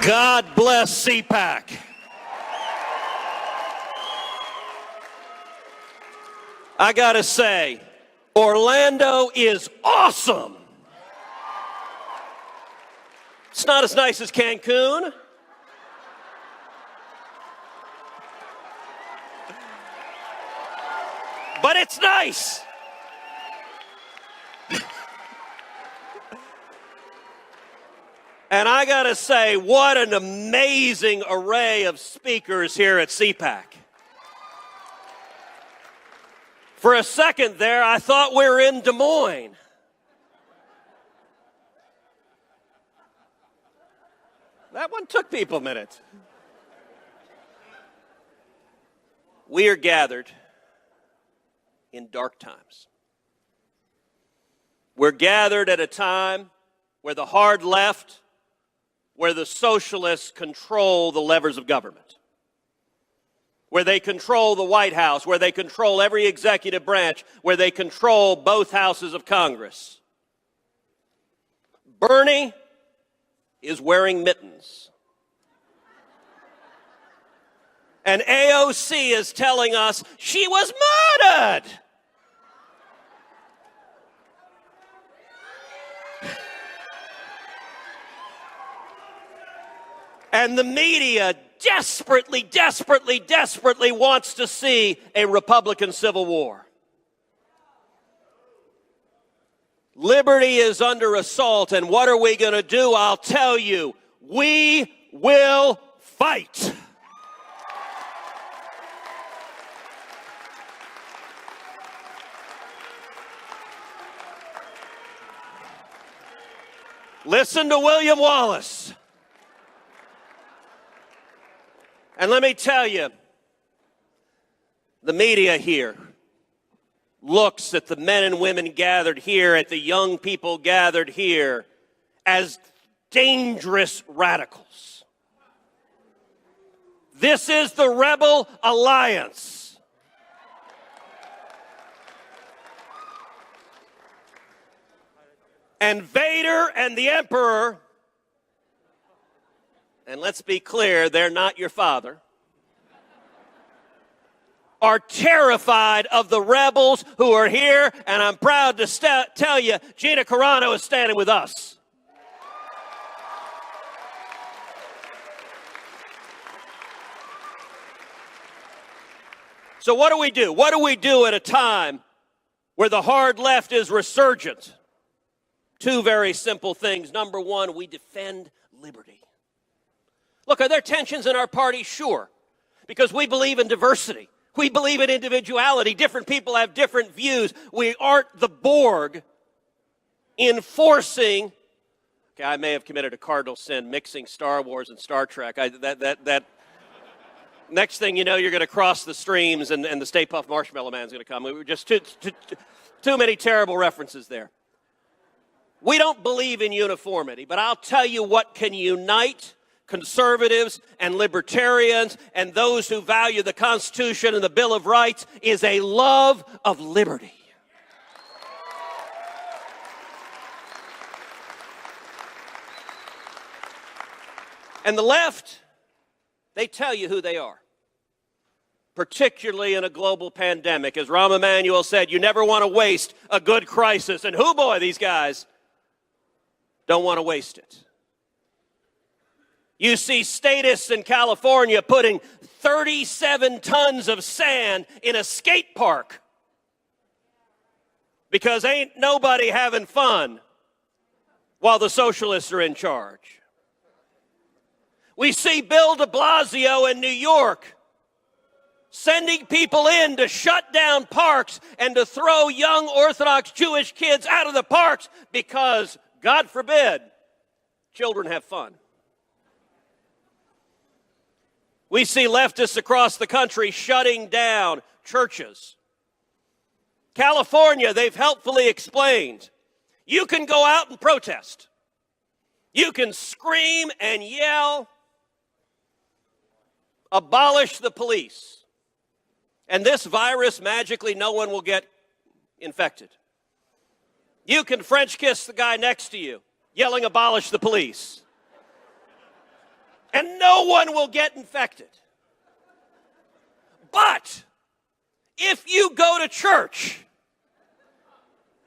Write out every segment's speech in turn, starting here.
God bless CPAC. I gotta say, Orlando is awesome. It's not as nice as Cancun. But it's nice. And I gotta say, what an amazing array of speakers here at CPAC. For a second there, I thought we were in Des Moines. That one took people a minute. We are gathered in dark times. We're gathered at a time where the hard left, where the socialists control the levers of government, where they control the White House, where they control every executive branch, where they control both houses of Congress. Bernie is wearing mittens. And AOC is telling us she was murdered. And the media desperately wants to see a Republican civil war. Liberty is under assault, and what are we going to do? I'll tell you, we will fight. Listen to William Wallace. And let me tell you, the media here looks at the men and women gathered here, at the young people gathered here, as dangerous radicals. This is the Rebel Alliance. And Vader and the Emperor, and let's be clear, they're not your father, are terrified of the rebels who are here, and I'm proud to tell you, Gina Carano is standing with us. So what do we do? What do we do at a time where the hard left is resurgent? Two very simple things. Number one, we defend liberty. Look, are there tensions in our party? Sure, because we believe in diversity. We believe in individuality. Different people have different views. We aren't the Borg enforcing. Okay, I may have committed a cardinal sin mixing Star Wars and Star Trek. Next thing you know, you're going to cross the streams and the Stay Puft Marshmallow Man's going to come. We were just too many terrible references there. We don't believe in uniformity, but I'll tell you what can unite conservatives and libertarians and those who value the Constitution and the Bill of Rights is a love of liberty. And the left, they tell you who they are, particularly in a global pandemic. As Rahm Emanuel said, you never want to waste a good crisis. And hoo boy, these guys don't want to waste it. You see statists in California putting 37 tons of sand in a skate park because ain't nobody having fun while the socialists are in charge. We see Bill de Blasio in New York sending people in to shut down parks and to throw young Orthodox Jewish kids out of the parks because, God forbid, children have fun. We see leftists across the country shutting down churches. California, they've helpfully explained, you can go out and protest. You can scream and yell, abolish the police. And this virus, magically, no one will get infected. You can French kiss the guy next to you, yelling, abolish the police. and no one will get infected. But if you go to church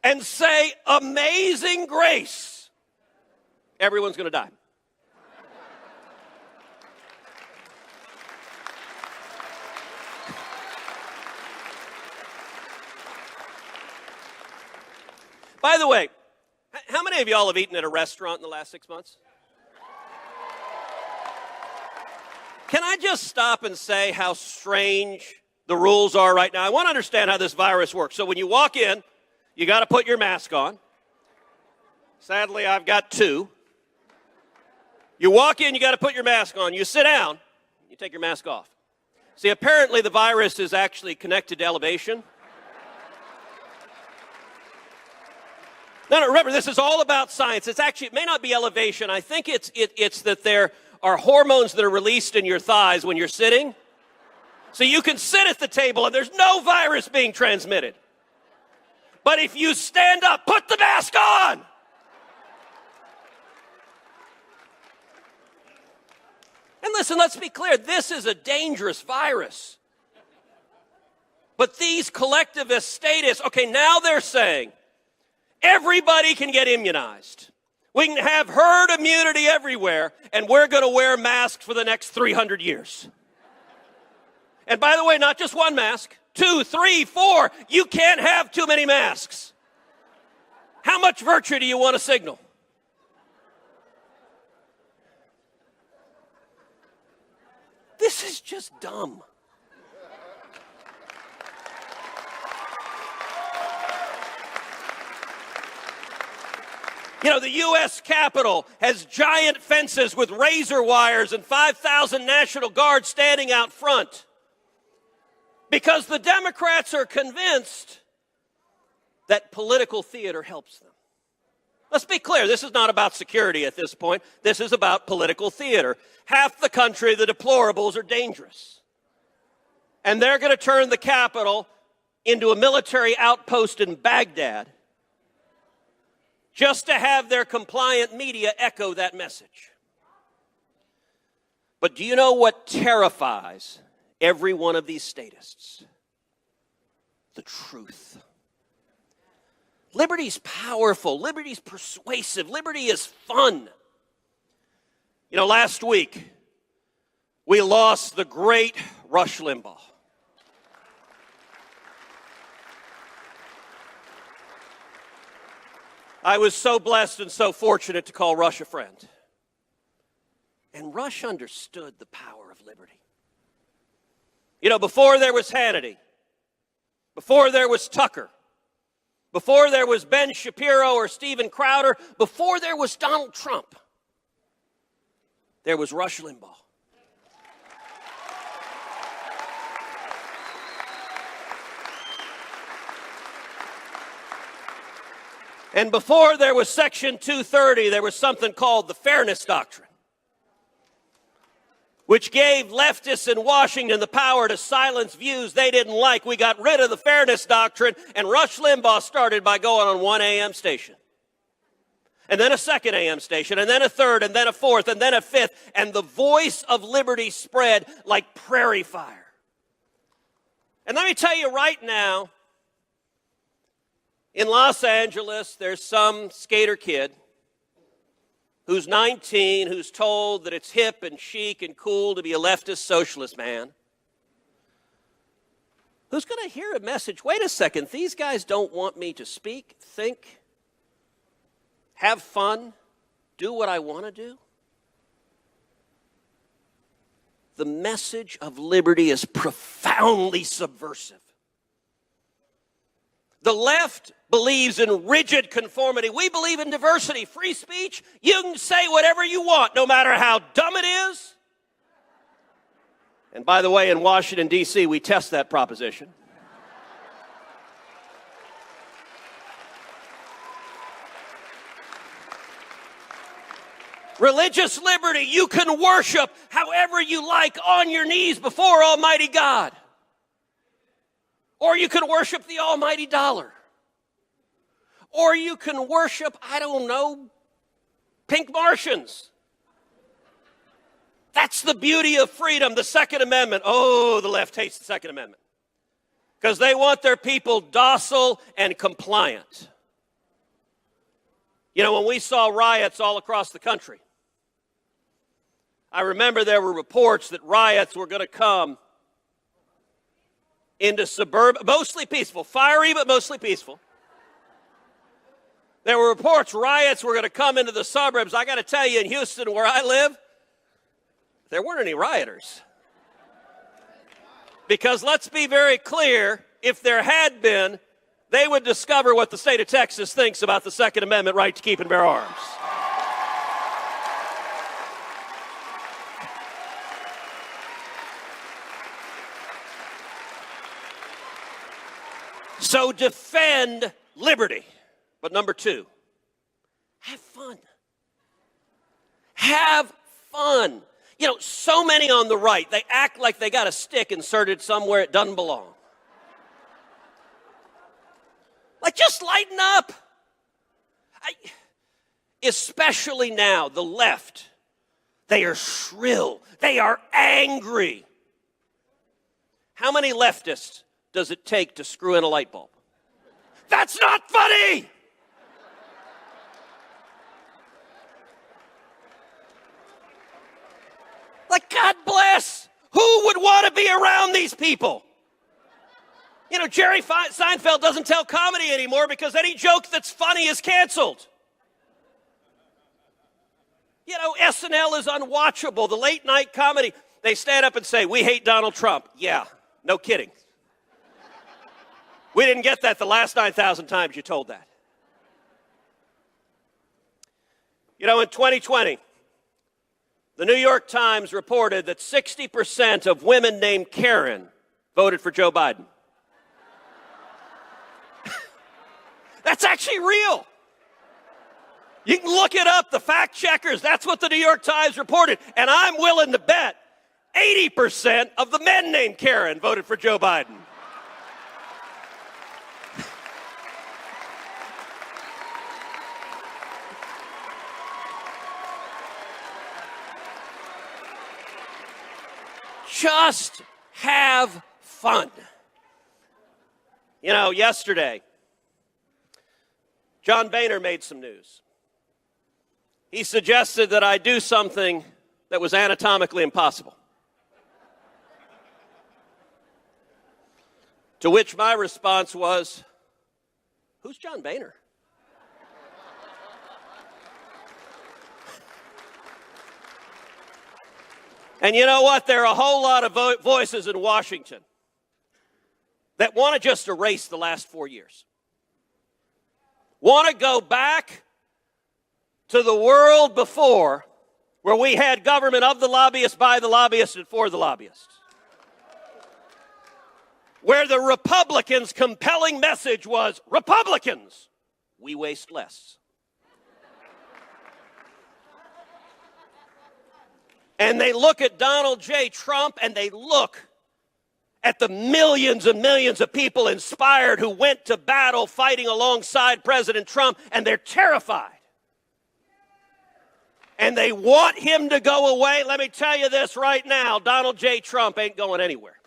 and say, "Amazing Grace," everyone's going to die. By the way, how many of y'all have eaten at a restaurant in the last 6 months? Can I just stop and say how strange the rules are right now? I want to understand how this virus works. So when you walk in, you got to put your mask on. Sadly, I've got two. You walk in, you got to put your mask on. You sit down, you take your mask off. See, apparently the virus is actually connected to elevation. No, remember, this is all about science. It may not be elevation. I think it's that there are hormones that are released in your thighs when you're sitting. So you can sit at the table and there's no virus being transmitted. But if you stand up, put the mask on. And listen, let's be clear. This is a dangerous virus. But these collectivist statists, okay, now they're saying, everybody can get immunized. We can have herd immunity everywhere, and we're going to wear masks for the next 300 years. And by the way, not just one mask, 2, 3, 4. You can't have too many masks. How much virtue do you want to signal? This is just dumb. You know, the U.S. Capitol has giant fences with razor wires and 5,000 National Guards standing out front because the Democrats are convinced that political theater helps them. Let's be clear, this is not about security at this point. This is about political theater. Half the country, the deplorables, are dangerous. And they're going to turn the Capitol into a military outpost in Baghdad just to have their compliant media echo that message. But do you know what terrifies every one of these statists? The truth. Liberty's powerful. Liberty's persuasive. Liberty is fun. You know, last week, we lost the great Rush Limbaugh. I was so blessed and so fortunate to call Rush a friend. And Rush understood the power of liberty. You know, before there was Hannity, before there was Tucker, before there was Ben Shapiro or Steven Crowder, before there was Donald Trump, there was Rush Limbaugh. And before there was Section 230, there was something called the Fairness Doctrine, which gave leftists in Washington the power to silence views they didn't like. We got rid of the Fairness Doctrine, and Rush Limbaugh started by going on one AM station. And then a second AM station, and then a third, and then a fourth, and then a fifth. And the voice of liberty spread like prairie fire. And let me tell you right now, in Los Angeles, there's some skater kid who's 19, who's told that it's hip and chic and cool to be a leftist socialist man, who's going to hear a message. Wait a second, these guys don't want me to speak, think, have fun, do what I want to do. The message of liberty is profoundly subversive. The left believes in rigid conformity. We believe in diversity, free speech. You can say whatever you want, no matter how dumb it is. And by the way, in Washington, D.C., we test that proposition. Religious liberty, you can worship however you like on your knees before Almighty God. Or you can worship the almighty dollar. Or you can worship, I don't know, pink Martians. That's the beauty of freedom, the Second Amendment. Oh, the left hates the Second Amendment because they want their people docile and compliant. You know, when we saw riots all across the country, I remember there were reports that riots were going to come into mostly peaceful, fiery but mostly peaceful. There were reports riots were going to come into the suburbs. I got to tell you, in Houston, where I live, there weren't any rioters. Because let's be very clear, if there had been, they would discover what the state of Texas thinks about the Second Amendment right to keep and bear arms. So defend liberty. But number two, have fun. Have fun. You know, so many on the right, they act like they got a stick inserted somewhere it doesn't belong. Like, just lighten up. Especially now, the left, they are shrill. They are angry. How many leftists does it take to screw in a light bulb? That's not funny! Like, God bless. Who would want to be around these people? You know, Jerry Seinfeld doesn't tell comedy anymore because any joke that's funny is canceled. You know, SNL is unwatchable. The late night comedy, they stand up and say, we hate Donald Trump. Yeah, no kidding. We didn't get that the last 9,000 times you told that. You know, in 2020, the New York Times reported that 60% of women named Karen voted for Joe Biden. That's actually real. You can look it up, the fact checkers. That's what the New York Times reported. And I'm willing to bet 80% of the men named Karen voted for Joe Biden. Just have fun. You know, yesterday, John Boehner made some news. He suggested that I do something that was anatomically impossible. To which my response was, who's John Boehner? And you know what? There are a whole lot of voices in Washington that want to just erase the last 4 years. Want to go back to the world before, where we had government of the lobbyists, by the lobbyists, and for the lobbyists. Where the Republicans' compelling message was, Republicans, we waste less. And they look at Donald J. Trump, and they look at the millions and millions of people inspired who went to battle fighting alongside President Trump, and they're terrified. And they want him to go away. Let me tell you this right now, Donald J. Trump ain't going anywhere.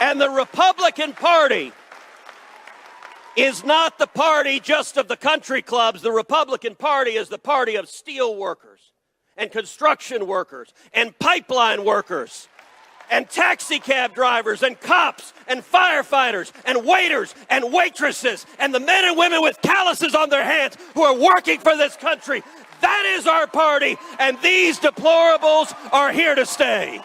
And the Republican Party is not the party just of the country clubs. The Republican Party is the party of steel workers and construction workers and pipeline workers and taxi cab drivers and cops and firefighters and waiters and waitresses and the men and women with calluses on their hands who are working for this country. That is our party, and these deplorables are here to stay.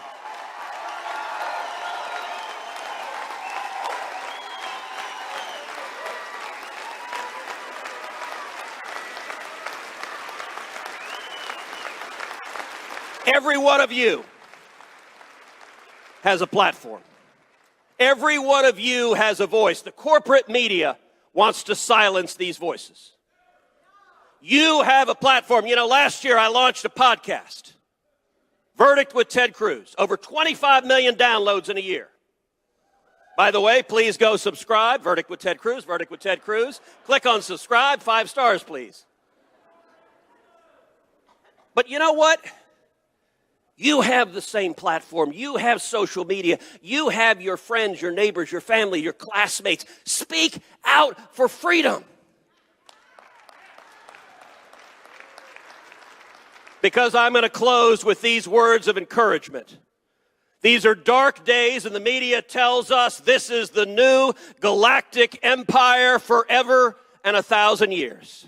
Every one of you has a platform. Every one of you has a voice. The corporate media wants to silence these voices. You have a platform. You know, last year I launched a podcast. Verdict with Ted Cruz. Over 25 million downloads in a year. By the way, please go subscribe. Verdict with Ted Cruz, Verdict with Ted Cruz. Click on subscribe, 5 stars, please. But you know what? You have the same platform. You have social media. You have your friends, your neighbors, your family, your classmates. Speak out for freedom. Because I'm going to close with these words of encouragement. These are dark days, and the media tells us this is the new galactic empire forever and 1,000 years.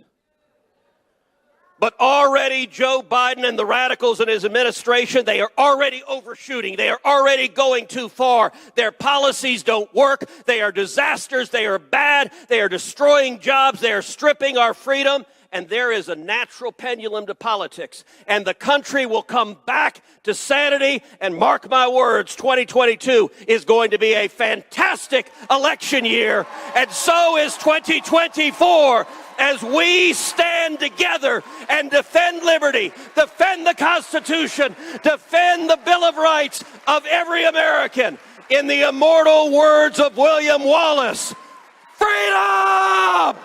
But already Joe Biden and the radicals in his administration, they are already overshooting. They are already going too far. Their policies don't work. They are disasters. They are bad. They are destroying jobs. They are stripping our freedom. And there is a natural pendulum to politics. And the country will come back to sanity. And mark my words, 2022 is going to be a fantastic election year. And so is 2024. As we stand together and defend liberty, defend the Constitution, defend the Bill of Rights of every American, in the immortal words of William Wallace, freedom!